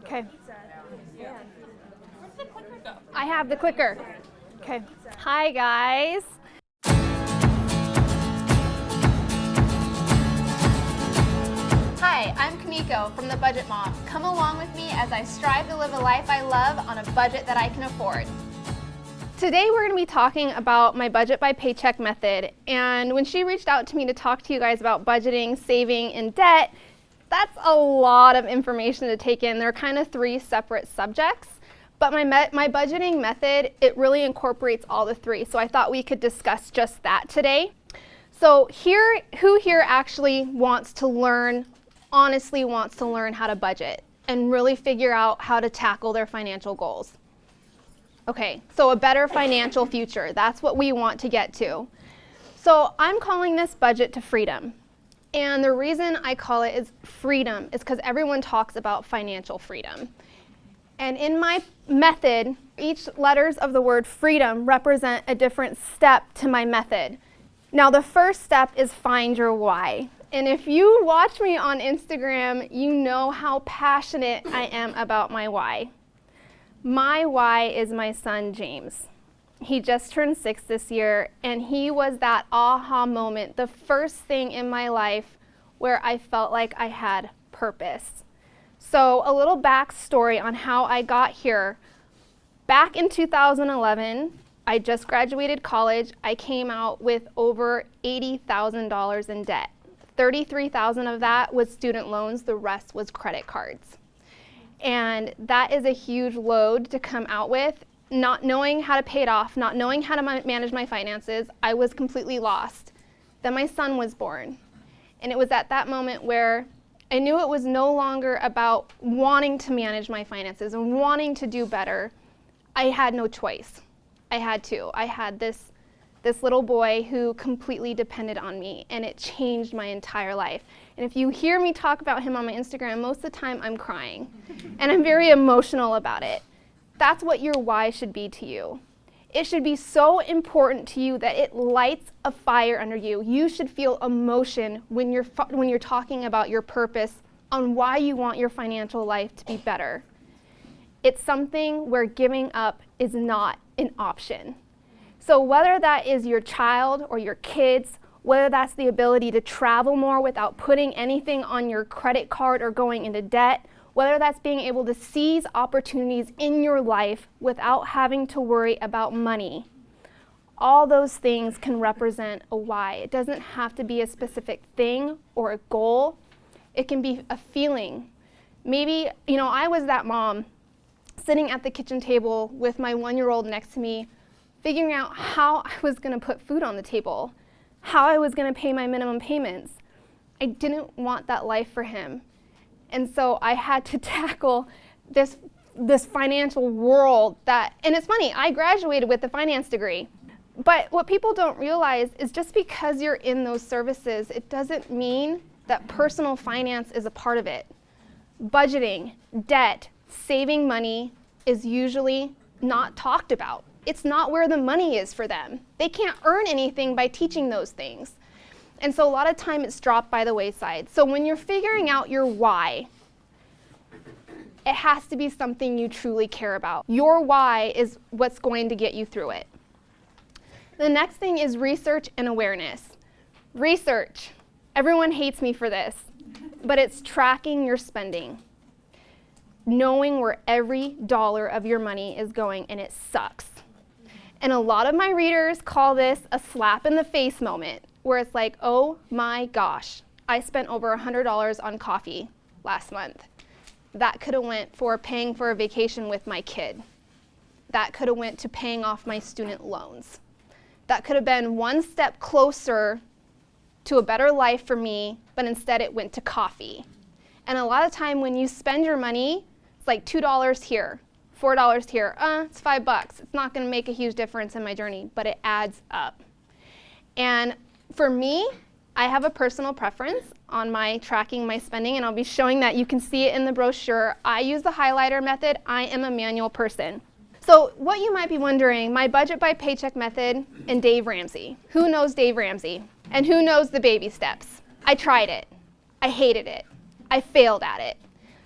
Okay. Where's the clicker go? I have the clicker. Okay. Hi, guys. Hi, I'm Kamiko from The Budget Mom. Come along with me as I strive to live a life I love on a budget that I can afford. Today we're going to be talking about my budget by paycheck method. And when she reached out to me to talk to you guys about budgeting, saving, and debt, that's a lot of information to take in. They're kind of three separate subjects. But my budgeting method, it really incorporates all the three. So I thought we could discuss just that today. So who here actually wants to learn, honestly wants to learn how to budget and really figure out how to tackle their financial goals? Okay, so a better financial future. That's what we want to get to. So I'm calling this Budget to Freedom. And the reason I call it is freedom is because everyone talks about financial freedom. And in my method, each letters of the word freedom represent a different step to my method. Now the first step is find your why. And if you watch me on Instagram, you know how passionate I am about my why. My why is my son, James. He just turned 6 this year, and he was that aha moment, the first thing in my life where I felt like I had purpose. So a little backstory on how I got here. Back in 2011, I just graduated college. I came out with over $80,000 in debt. $33,000 of that was student loans, the rest was credit cards. And that is a huge load to come out with. Not knowing how to pay it off, not knowing how to manage my finances, I was completely lost. Then my son was born. And it was at that moment where I knew it was no longer about wanting to manage my finances and wanting to do better. I had no choice. I had to. I had this little boy who completely depended on me, and it changed my entire life. And if you hear me talk about him on my Instagram, most of the time I'm crying, and I'm very emotional about it. That's what your why should be to you. It should be so important to you that it lights a fire under you. You should feel emotion when you're talking about your purpose on why you want your financial life to be better. It's something where giving up is not an option. So whether that is your child or your kids, whether that's the ability to travel more without putting anything on your credit card or going into debt, whether that's being able to seize opportunities in your life without having to worry about money, all those things can represent a why. It doesn't have to be a specific thing or a goal. It can be a feeling. Maybe, I was that mom sitting at the kitchen table with my 1-year-old next to me, figuring out how I was going to put food on the table, how I was going to pay my minimum payments. I didn't want that life for him. And so I had to tackle this financial world and it's funny, I graduated with a finance degree. But what people don't realize is just because you're in those services, it doesn't mean that personal finance is a part of it. Budgeting, debt, saving money is usually not talked about. It's not where the money is for them. They can't earn anything by teaching those things. And so a lot of time it's dropped by the wayside. So when you're figuring out your why, it has to be something you truly care about. Your why is what's going to get you through it. The next thing is research and awareness. Research. Everyone hates me for this, but it's tracking your spending. Knowing where every dollar of your money is going, and it sucks. And a lot of my readers call this a slap in the face moment, where it's like, oh my gosh, I spent over $100 on coffee last month. That could have went for paying for a vacation with my kid. That could have went to paying off my student loans. That could have been one step closer to a better life for me, but instead it went to coffee. And a lot of time when you spend your money, it's like $2 here, $4 here, it's $5. It's not gonna make a huge difference in my journey, but it adds up. And for me, I have a personal preference on my tracking my spending, and I'll be showing that. You can see it in the brochure. I use the highlighter method. I am a manual person. So what you might be wondering, my budget by paycheck method and Dave Ramsey. Who knows Dave Ramsey? And who knows the baby steps? I tried it. I hated it. I failed at it.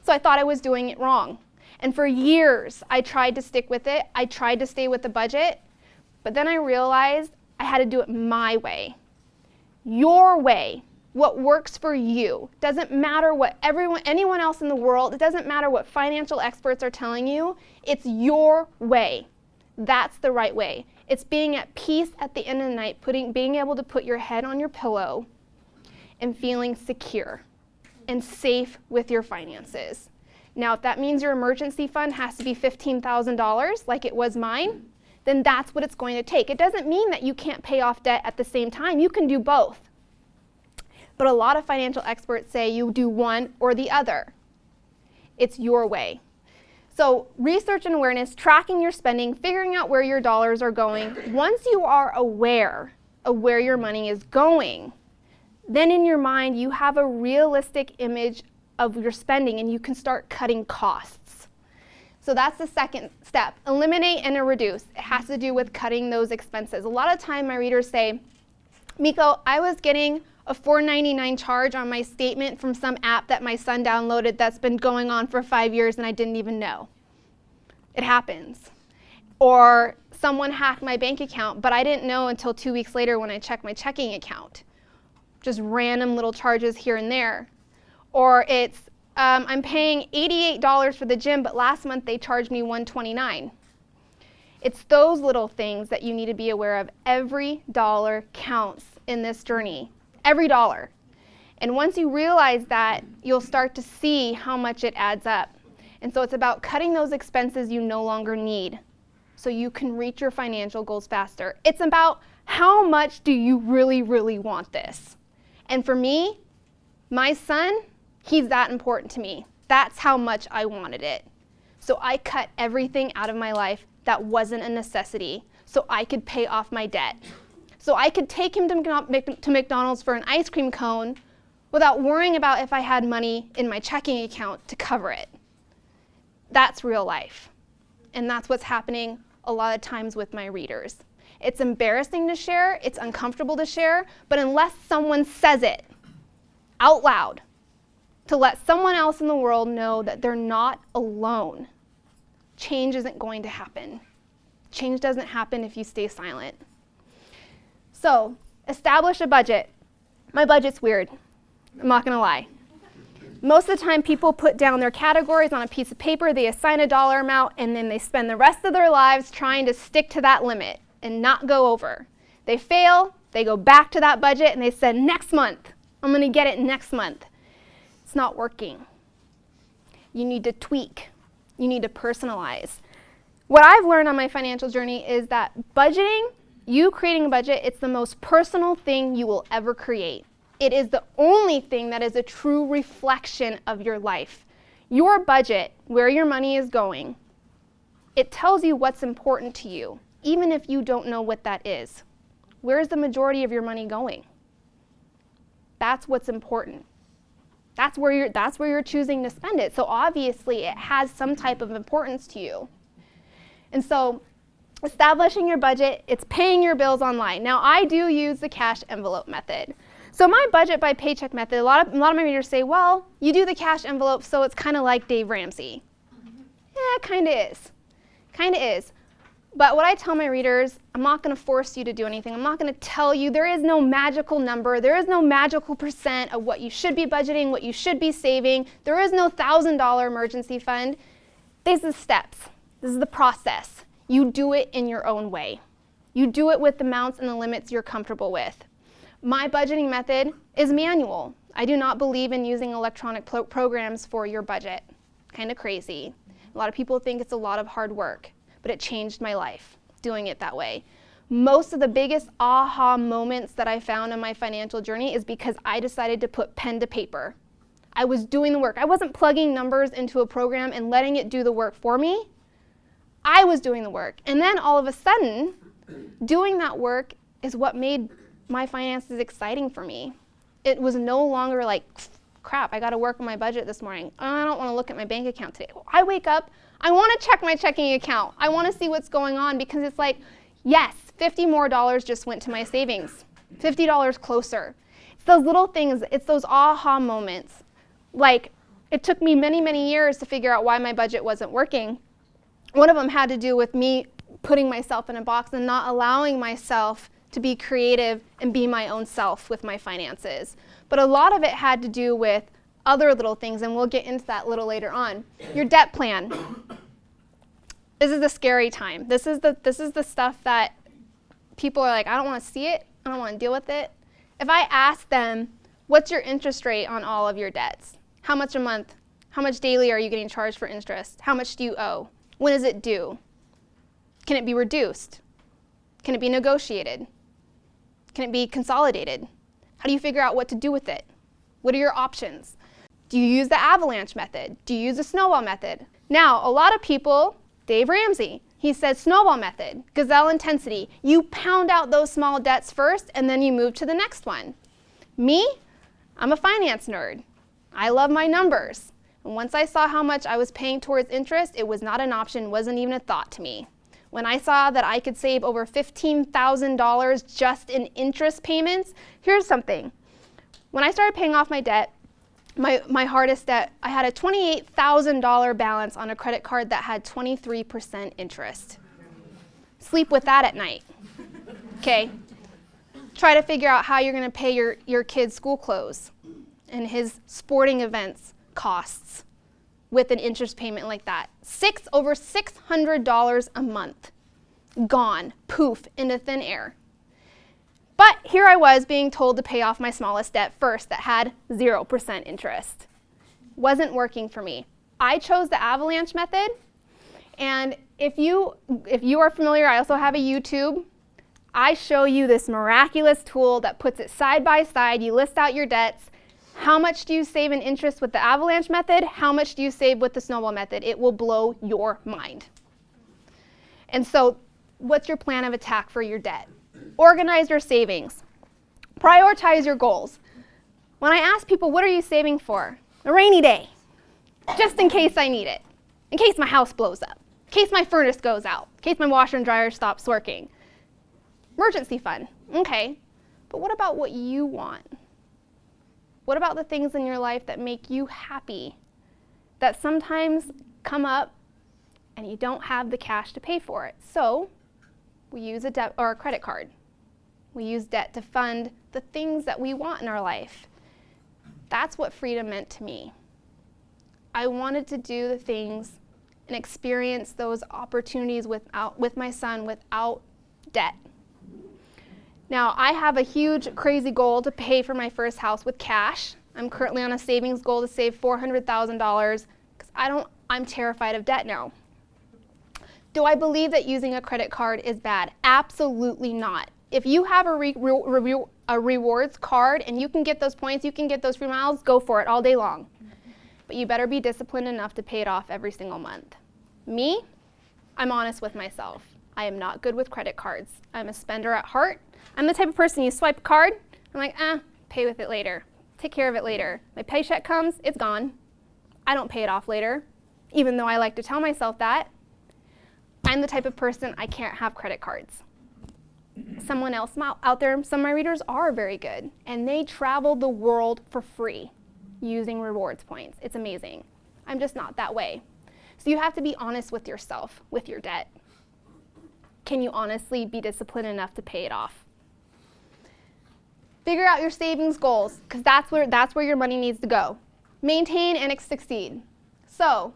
So I thought I was doing it wrong. And for years, I tried to stick with it. I tried to stay with the budget, but then I realized I had to do it my way. Your way, what works for you. Doesn't matter what anyone else in the world, it doesn't matter what financial experts are telling you, it's your way. That's the right way. It's being at peace at the end of the night, being able to put your head on your pillow and feeling secure and safe with your finances. Now, if that means your emergency fund has to be $15,000 like it was mine, then that's what it's going to take. It doesn't mean that you can't pay off debt at the same time. You can do both. But a lot of financial experts say you do one or the other. It's your way. So research and awareness, tracking your spending, figuring out where your dollars are going. Once you are aware of where your money is going, then in your mind you have a realistic image of your spending and you can start cutting costs. So that's the second step. Eliminate and reduce. It has to do with cutting those expenses. A lot of time my readers say, Miko, I was getting a $4.99 charge on my statement from some app that my son downloaded that's been going on for 5 years and I didn't even know. It happens. Or someone hacked my bank account, but I didn't know until 2 weeks later when I checked my checking account. Just random little charges here and there. Or it's, I'm paying $88 for the gym, but last month they charged me $129. It's those little things that you need to be aware of. Every dollar counts in this journey. Every dollar. And once you realize that, you'll start to see how much it adds up. And so it's about cutting those expenses you no longer need so you can reach your financial goals faster. It's about how much do you really, really want this? And for me, my son, he's that important to me. That's how much I wanted it. So I cut everything out of my life that wasn't a necessity so I could pay off my debt. So I could take him to McDonald's for an ice cream cone without worrying about if I had money in my checking account to cover it. That's real life. And that's what's happening a lot of times with my readers. It's embarrassing to share, it's uncomfortable to share, but unless someone says it out loud to let someone else in the world know that they're not alone, change isn't going to happen. Change doesn't happen if you stay silent. So, establish a budget. My budget's weird. I'm not gonna lie. Most of the time people put down their categories on a piece of paper, they assign a dollar amount, and then they spend the rest of their lives trying to stick to that limit and not go over. They fail, they go back to that budget, and they said, next month, I'm gonna get it next month. It's not working. You need to tweak. You need to personalize. What I've learned on my financial journey is that budgeting, you creating a budget, it's the most personal thing you will ever create. It is the only thing that is a true reflection of your life. Your budget, where your money is going, it tells you what's important to you, even if you don't know what that is. Where is the majority of your money going? That's what's important. That's where you're choosing to spend it. So obviously it has some type of importance to you. And so establishing your budget, it's paying your bills online. Now I do use the cash envelope method. So my budget by paycheck method, a lot of my readers say, well, you do the cash envelope, so it's kind of like Dave Ramsey. Yeah, it kind of is. But what I tell my readers, I'm not going to force you to do anything. I'm not going to tell you, there is no magical number. There is no magical percent of what you should be budgeting, what you should be saving. There is no $1,000 emergency fund. These are the steps. This is the process. You do it in your own way. You do it with the amounts and the limits you're comfortable with. My budgeting method is manual. I do not believe in using electronic programs for your budget. Kind of crazy. A lot of people think it's a lot of hard work, but it changed my life doing it that way. Most of the biggest aha moments that I found on my financial journey is because I decided to put pen to paper. I was doing the work. I wasn't plugging numbers into a program and letting it do the work for me. I was doing the work. And then all of a sudden, doing that work is what made my finances exciting for me. It was no longer like, crap, I gotta work on my budget this morning. I don't wanna look at my bank account today. I wake up, I wanna check my checking account. I wanna see what's going on because it's like, yes, $50 more just went to my savings. $50 closer. It's those little things, it's those aha moments. Like It took me many, many years to figure out why my budget wasn't working. One of them had to do with me putting myself in a box and not allowing myself to be creative and be my own self with my finances. But a lot of it had to do with other little things, and we'll get into that a little later on. Your debt plan. This is the scary time. This is the stuff that people are like, I don't want to see it. I don't want to deal with it. If I ask them, what's your interest rate on all of your debts? How much a month? How much daily are you getting charged for interest? How much do you owe? When is it due? Can it be reduced? Can it be negotiated? Can it be consolidated? How do you figure out what to do with it? What are your options? Do you use the Avalanche method? Do you use the Snowball method? Now, a lot of people, Dave Ramsey, he said Snowball method, gazelle intensity. You pound out those small debts first and then you move to the next one. Me, I'm a finance nerd. I love my numbers. And once I saw how much I was paying towards interest, it was not an option, wasn't even a thought to me. When I saw that I could save over $15,000 just in interest payments, here's something. When I started paying off my debt, my hardest debt, I had a $28,000 balance on a credit card that had 23% interest. Sleep with that at night. Okay? Try to figure out how you're going to pay your kid's school clothes and his sporting events costs with an interest payment like that. Over $600 a month. Gone. Poof. Into thin air. But here I was being told to pay off my smallest debt first that had 0% interest. Wasn't working for me. I chose the Avalanche method. And if you are familiar, I also have a YouTube. I show you this miraculous tool that puts it side by side. You list out your debts. How much do you save in interest with the Avalanche method? How much do you save with the Snowball method? It will blow your mind. And so, what's your plan of attack for your debt? Organize your savings. Prioritize your goals. When I ask people, what are you saving for? A rainy day, just in case I need it, in case my house blows up, in case my furnace goes out, in case my washer and dryer stops working. Emergency fund, okay. But what about what you want? What about the things in your life that make you happy, that sometimes come up and you don't have the cash to pay for it? So we use a debt or a credit card. We use debt to fund the things that we want in our life. That's what freedom meant to me. I wanted to do the things and experience those opportunities with my son without debt. Now, I have a huge, crazy goal to pay for my first house with cash. I'm currently on a savings goal to save $400,000 because I'm terrified of debt now. Do I believe that using a credit card is bad? Absolutely not. If you have a rewards card and you can get those points, you can get those free miles, go for it all day long. But you better be disciplined enough to pay it off every single month. Me, I'm honest with myself. I am not good with credit cards. I'm a spender at heart. I'm the type of person, you swipe a card, I'm like, pay with it later. Take care of it later. My paycheck comes, it's gone. I don't pay it off later, even though I like to tell myself that. I'm the type of person, I can't have credit cards. Someone else out there, some of my readers are very good, and they travel the world for free using rewards points. It's amazing. I'm just not that way. So you have to be honest with yourself, with your debt. Can you honestly be disciplined enough to pay it off? Figure out your savings goals, because that's where your money needs to go. Maintain and succeed. So,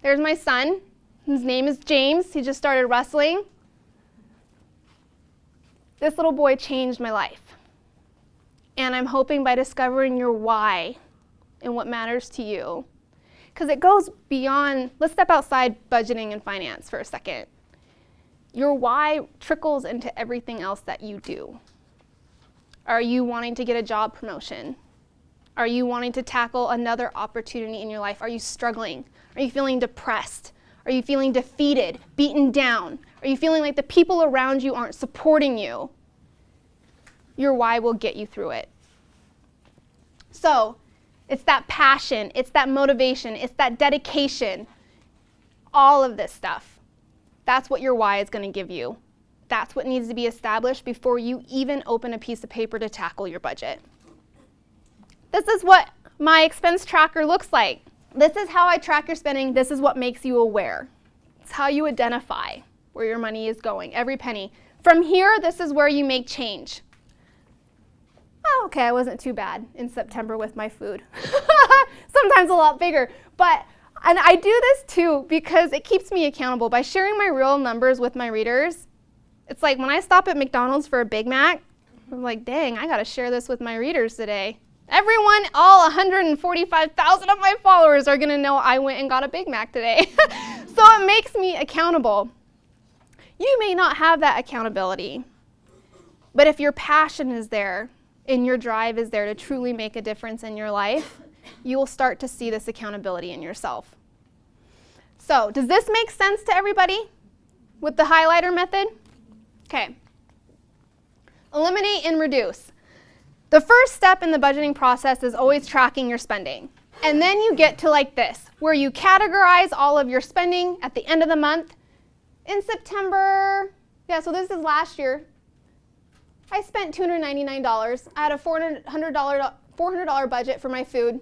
there's my son. His name is James. He just started wrestling. This little boy changed my life. And I'm hoping by discovering your why and what matters to you, because it goes beyond, let's step outside budgeting and finance for a second. Your why trickles into everything else that you do. Are you wanting to get a job promotion? Are you wanting to tackle another opportunity in your life? Are you struggling? Are you feeling depressed? Are you feeling defeated, beaten down? Are you feeling like the people around you aren't supporting you? Your why will get you through it. So, it's that passion, it's that motivation, it's that dedication, all of this stuff. That's what your why is going to give you. That's what needs to be established before you even open a piece of paper to tackle your budget. This is what my expense tracker looks like. This is how I track your spending. This is what makes you aware. It's how you identify where your money is going, every penny. From here, this is where you make change. Oh, okay, I wasn't too bad in September with my food. Sometimes a lot bigger. And I do this too because it keeps me accountable. By sharing my real numbers with my readers, it's like when I stop at McDonald's for a Big Mac, I'm like, dang, I gotta share this with my readers today. Everyone, all 145,000 of my followers are gonna know I went and got a Big Mac today. So it makes me accountable. You may not have that accountability, but if your passion is there and your drive is there to truly make a difference in your life, you will start to see this accountability in yourself. So, does this make sense to everybody with the highlighter method? Okay. Eliminate and reduce. The first step in the budgeting process is always tracking your spending. And then you get to like this, where you categorize all of your spending at the end of the month. In September, so this is last year, I spent $299. I had a $400 budget for my food.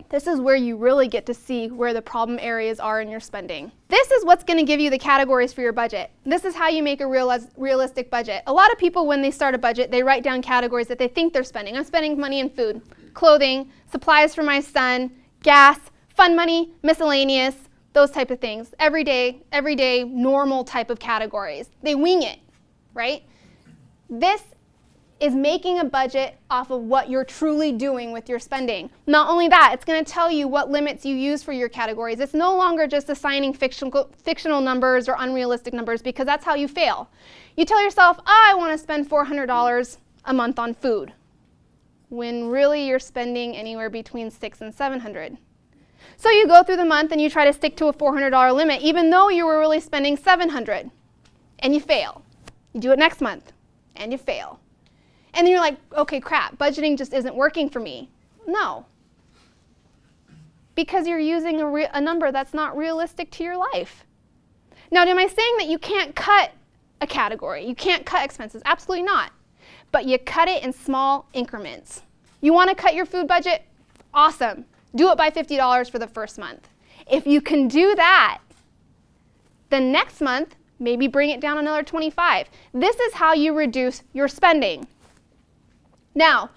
This is where you really get to see where the problem areas are in your spending. This is what's going to give you the categories for your budget. This is how you make a realistic budget. A lot of people, when they start a budget, they write down categories that they think they're spending. I'm spending money in food, clothing, supplies for my son, gas, fun money, miscellaneous, those type of things. Everyday, normal type of categories. They wing it, right? This is making a budget off of what you're truly doing with your spending. Not only that, it's going to tell you what limits you use for your categories. It's no longer just assigning fictional numbers or unrealistic numbers, because that's how you fail. You tell yourself, I want to spend $400 a month on food, when really you're spending anywhere between $600 and $700. So you go through the month and you try to stick to a $400 limit, even though you were really spending $700, and you fail. You do it next month, and you fail. And then you're like, okay, crap, budgeting just isn't working for me. No. Because you're using a number that's not realistic to your life. Now, am I saying that you can't cut a category? You can't cut expenses? Absolutely not. But you cut it in small increments. You want to cut your food budget? Awesome. Do it by $50 for the first month. If you can do that, the next month, maybe bring it down another $25. This is how you reduce your spending. Now,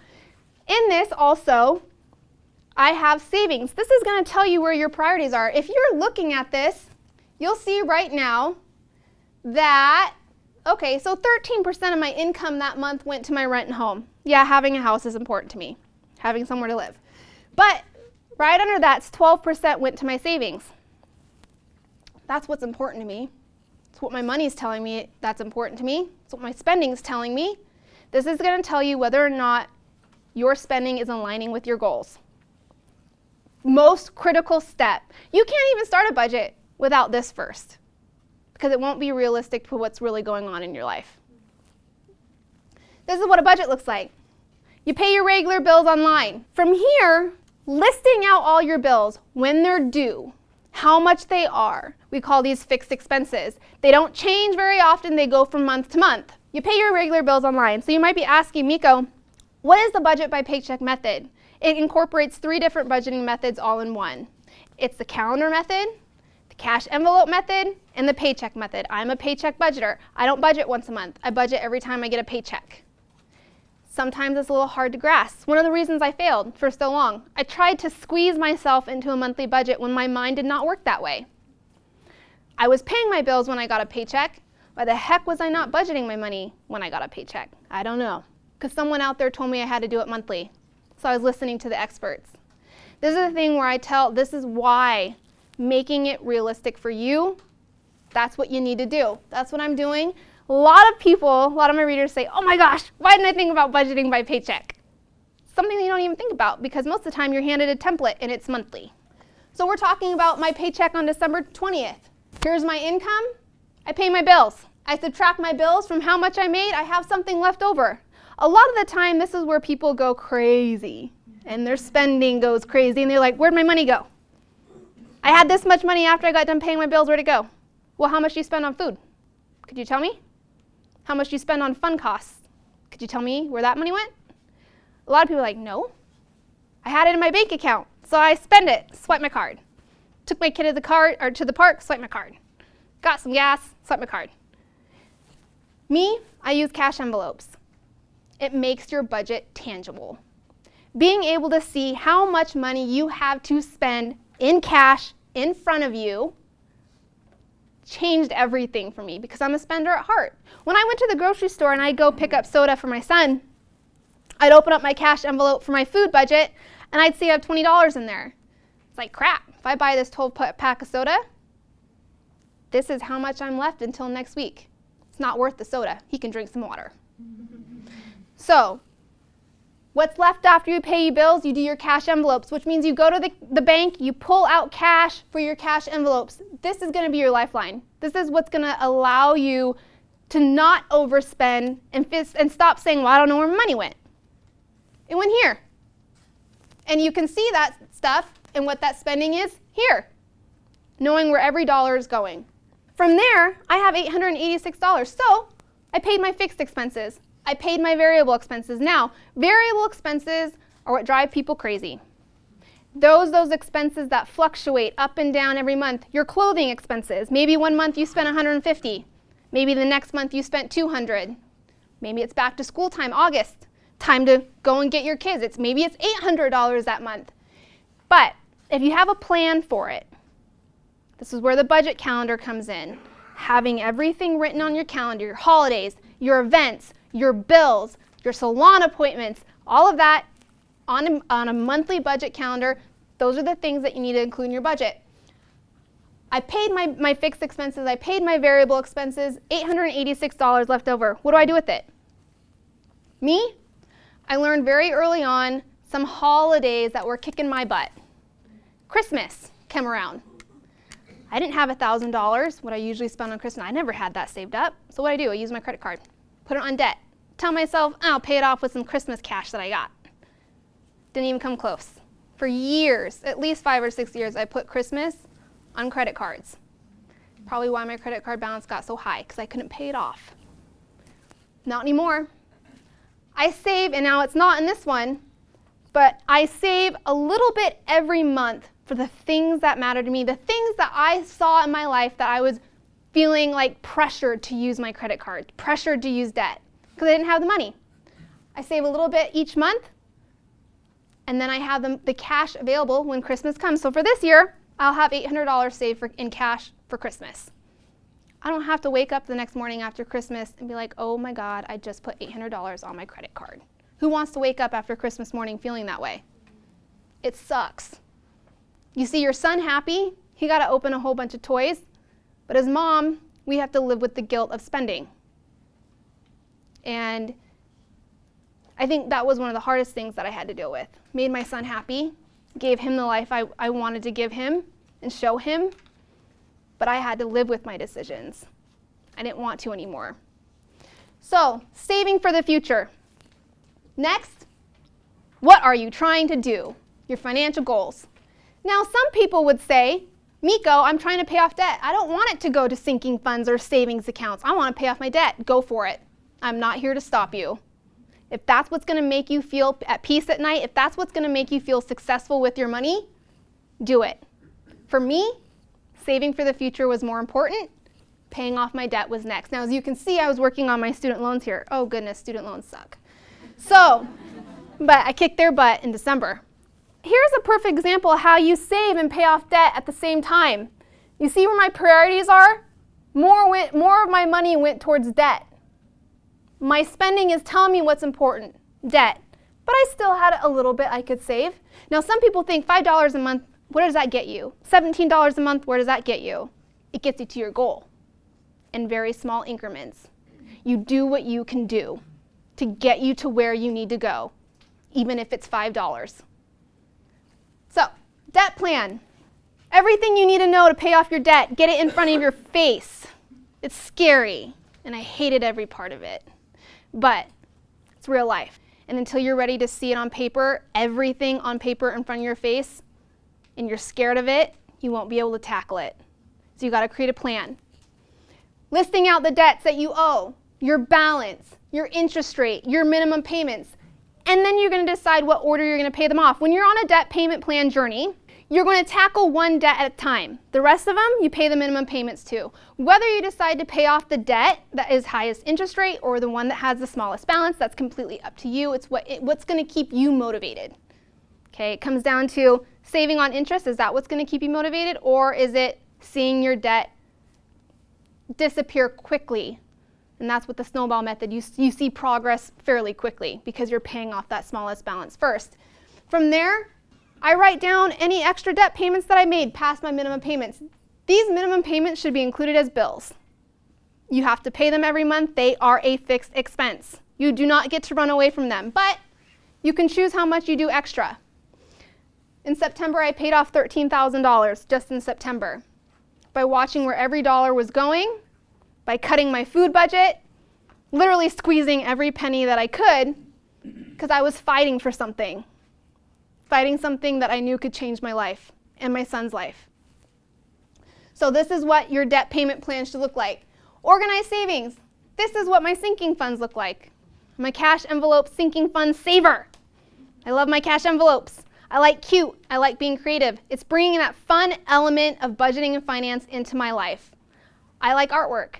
in this also, I have savings. This is going to tell you where your priorities are. If you're looking at this, you'll see right now that, okay, so 13% of my income that month went to my rent and home. Yeah, having a house is important to me, having somewhere to live. But right under that's 12% went to my savings. That's what's important to me. It's what my money's telling me that's important to me. It's what my spending's telling me. This is going to tell you whether or not your spending is aligning with your goals. Most critical step. You can't even start a budget without this first, because it won't be realistic to what's really going on in your life. This is what a budget looks like. You pay your regular bills online. From here, listing out all your bills, when they're due, how much they are. We call these fixed expenses. They don't change very often. They go from month to month. You pay your regular bills online. So you might be asking, Miko, what is the budget by paycheck method? It incorporates 3 different budgeting methods all in one. It's the calendar method, the cash envelope method, and the paycheck method. I'm a paycheck budgeter. I don't budget once a month. I budget every time I get a paycheck. Sometimes it's a little hard to grasp. One of the reasons I failed for so long, I tried to squeeze myself into a monthly budget when my mind did not work that way. I was paying my bills when I got a paycheck. Why the heck was I not budgeting my money when I got a paycheck? I don't know. Because someone out there told me I had to do it monthly. So I was listening to the experts. This is the thing where this is why making it realistic for you, that's what you need to do. That's what I'm doing. A lot of my readers say, oh my gosh, why didn't I think about budgeting by paycheck? Something that you don't even think about, because most of the time you're handed a template and it's monthly. So we're talking about my paycheck on December 20th. Here's my income. I pay my bills. I subtract my bills from how much I made. I have something left over. A lot of the time, this is where people go crazy and their spending goes crazy and they're like, where'd my money go? I had this much money after I got done paying my bills. Where'd it go? Well, how much do you spend on food? Could you tell me? How much do you spend on fun costs? Could you tell me where that money went? A lot of people are like, no. I had it in my bank account. So I spend it, swipe my card. Took my kid to the park, swipe my card. Got some gas, swipe my card. Me, I use cash envelopes. It makes your budget tangible. Being able to see how much money you have to spend in cash in front of you changed everything for me because I'm a spender at heart. When I went to the grocery store and I'd go pick up soda for my son, I'd open up my cash envelope for my food budget and I'd see I have $20 in there. It's like, crap, if I buy this 12-pack of soda, this is how much I'm left until next week. It's not worth the soda. He can drink some water. So, what's left after you pay your bills? You do your cash envelopes, which means you go to the bank, you pull out cash for your cash envelopes. This is going to be your lifeline. This is what's going to allow you to not overspend and stop saying, well, I don't know where my money went. It went here. And you can see that stuff and what that spending is here, knowing where every dollar is going. From there, I have $886. So I paid my fixed expenses. I paid my variable expenses. Now, variable expenses are what drive people crazy. Those expenses that fluctuate up and down every month. Your clothing expenses. Maybe one month you spent $150. Maybe the next month you spent $200. Maybe it's back to school time, August. Time to go and get your kids. Maybe it's $800 that month. But if you have a plan for it, this is where the budget calendar comes in. Having everything written on your calendar, your holidays, your events, your bills, your salon appointments, all of that on a monthly budget calendar, those are the things that you need to include in your budget. I paid my fixed expenses, I paid my variable expenses, $886 left over. What do I do with it? Me? I learned very early on some holidays that were kicking my butt. Christmas came around. I didn't have $1,000, what I usually spend on Christmas. I never had that saved up. So what do? I use my credit card, put it on debt. Tell myself, I'll pay it off with some Christmas cash that I got. Didn't even come close. For years, at least 5 or 6 years, I put Christmas on credit cards. Probably why my credit card balance got so high, because I couldn't pay it off. Not anymore. I save, and now it's not in this one, but I save a little bit every month for the things that matter to me, the things that I saw in my life that I was feeling like pressured to use my credit card, pressured to use debt, because I didn't have the money. I save a little bit each month, and then I have the cash available when Christmas comes. So for this year, I'll have $800 saved in cash for Christmas. I don't have to wake up the next morning after Christmas and be like, oh my God, I just put $800 on my credit card. Who wants to wake up after Christmas morning feeling that way? It sucks. You see your son happy, he got to open a whole bunch of toys, but as mom, we have to live with the guilt of spending. And I think that was one of the hardest things that I had to deal with. Made my son happy, gave him the life I wanted to give him and show him, but I had to live with my decisions. I didn't want to anymore. So, saving for the future. Next, what are you trying to do? Your financial goals. Now, some people would say, Miko, I'm trying to pay off debt. I don't want it to go to sinking funds or savings accounts. I want to pay off my debt. Go for it. I'm not here to stop you. If that's what's going to make you feel at peace at night, if that's what's going to make you feel successful with your money, do it. For me, saving for the future was more important. Paying off my debt was next. Now, as you can see, I was working on my student loans here. Oh, goodness, student loans suck. So, but I kicked their butt in December. Here's a perfect example of how you save and pay off debt at the same time. You see where my priorities are? More of my money went towards debt. My spending is telling me what's important, debt. But I still had a little bit I could save. Now, some people think $5 a month, where does that get you? $17 a month, where does that get you? It gets you to your goal in very small increments. You do what you can do to get you to where you need to go, even if it's $5. So, debt plan. Everything you need to know to pay off your debt, get it in front of your face. It's scary, and I hated every part of it. But it's real life. And until you're ready to see it on paper, everything on paper in front of your face, and you're scared of it, you won't be able to tackle it. So you got to create a plan. Listing out the debts that you owe, your balance, your interest rate, your minimum payments. And then you're going to decide what order you're going to pay them off. When you're on a debt payment plan journey, you're going to tackle one debt at a time. The rest of them, you pay the minimum payments to. Whether you decide to pay off the debt that is highest interest rate or the one that has the smallest balance, that's completely up to you. It's what's going to keep you motivated. Okay, it comes down to saving on interest. Is that what's going to keep you motivated? Or is it seeing your debt disappear quickly? And that's what the snowball method, you see progress fairly quickly because you're paying off that smallest balance first. From there, I write down any extra debt payments that I made past my minimum payments. These minimum payments should be included as bills. You have to pay them every month. They are a fixed expense. You do not get to run away from them, but you can choose how much you do extra. In September, I paid off $13,000 just in September by watching where every dollar was going, by cutting my food budget, literally squeezing every penny that I could because I was fighting for something. Fighting something that I knew could change my life and my son's life. So this is what your debt payment plan should look like. Organized savings. This is what my sinking funds look like. My cash envelope sinking fund saver. I love my cash envelopes. I like cute. I like being creative. It's bringing that fun element of budgeting and finance into my life. I like artwork.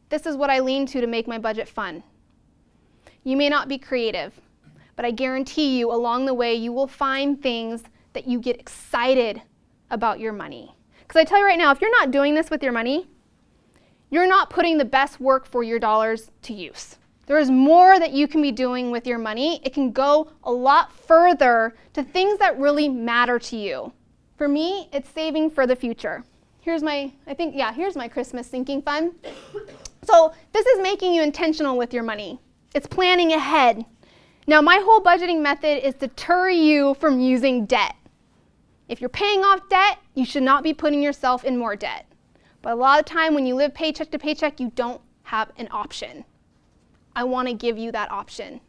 This is what I lean to make my budget fun. You may not be creative, but I guarantee you along the way you will find things that you get excited about your money. Because I tell you right now, if you're not doing this with your money, you're not putting the best work for your dollars to use. There is more that you can be doing with your money. It can go a lot further to things that really matter to you. For me, it's saving for the future. Here's my Christmas sinking fund. So this is making you intentional with your money. It's planning ahead. Now, my whole budgeting method is to deter you from using debt. If you're paying off debt, you should not be putting yourself in more debt. But a lot of time when you live paycheck to paycheck, you don't have an option. I want to give you that option.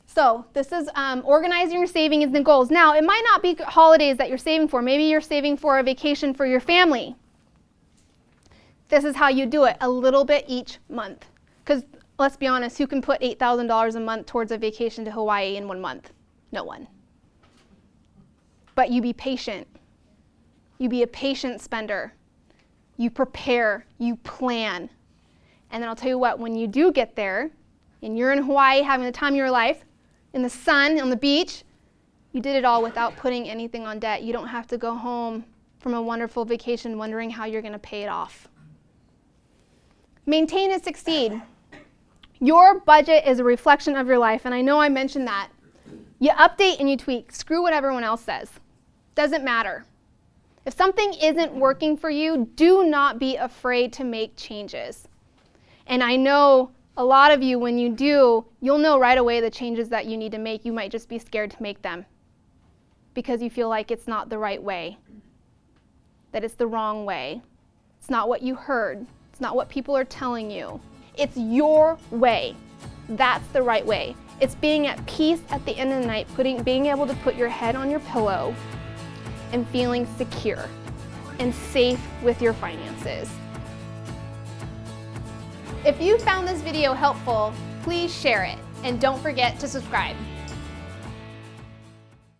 So this is organizing your savings and goals. Now, it might not be holidays that you're saving for. Maybe you're saving for a vacation for your family. This is how you do it, a little bit each month. Because let's be honest, who can put $8,000 a month towards a vacation to Hawaii in 1 month? No one. But you be patient. You be a patient spender. You prepare, you plan. And then I'll tell you what, when you do get there, and you're in Hawaii having the time of your life, in the sun, on the beach, you did it all without putting anything on debt. You don't have to go home from a wonderful vacation wondering how you're going to pay it off. Maintain and succeed. Your budget is a reflection of your life, and I know I mentioned that. You update and you tweak. Screw what everyone else says. Doesn't matter. If something isn't working for you, do not be afraid to make changes. And I know a lot of you, when you do, you'll know right away the changes that you need to make. You might just be scared to make them because you feel like it's not the right way, that it's the wrong way. It's not what you heard. It's not what people are telling you. It's your way. That's the right way. It's being at peace at the end of the night, being able to put your head on your pillow and feeling secure and safe with your finances. If you found this video helpful, please share it and don't forget to subscribe.